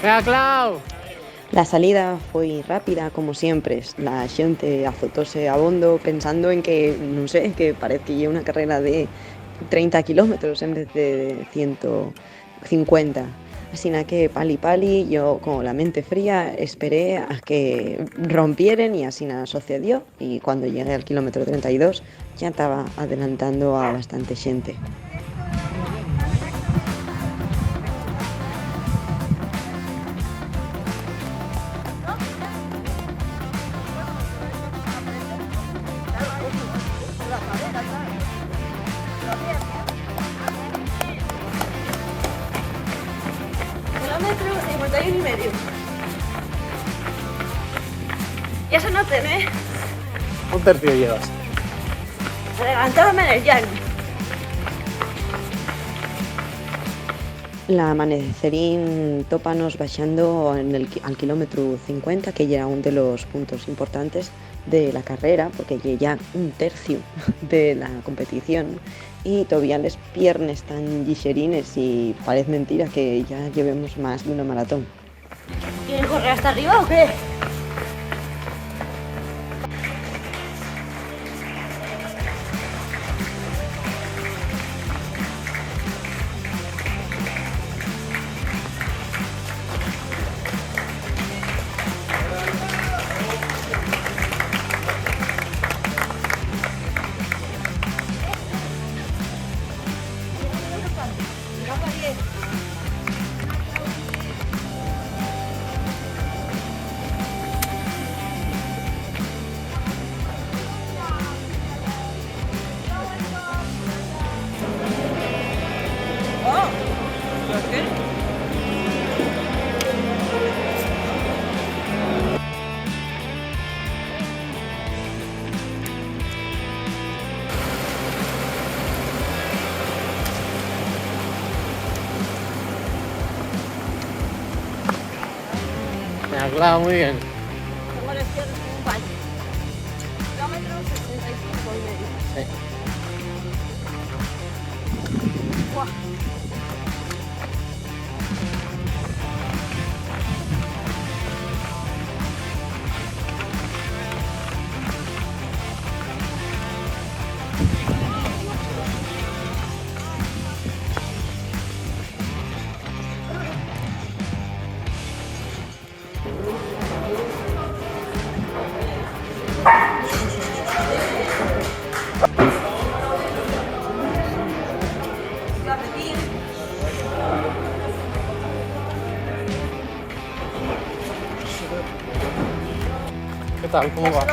Venga, Clau! La salida foi rápida, como sempre. La xente azotóse abondo pensando en que, non sei, que parece que é unha carrera de 30 kilómetros en vez de 150. Asina que pali, yo con la mente fría esperé a que rompieren y asina sucedió. Y cuando llegué al kilómetro 32 ya estaba adelantando a bastante xente. Kilómetro 51,5. Ya se noten, ¿eh? Un tercio llevas. Levantarme en el llano. La amanecerín tópanos baixando al kilómetro 50, que ya era uno de los puntos importantes de la carrera, porque ya un tercio de la competición y todavía las piernas están ligerines y parece mentira que ya llevemos más de una maratón. ¿Quieren correr hasta arriba o qué? Venga, Clau, muy bien. Tengo las piernas como un baño. Kilómetro 65,5. Sí. Buah. ¿Qué tal? ¿Cómo va?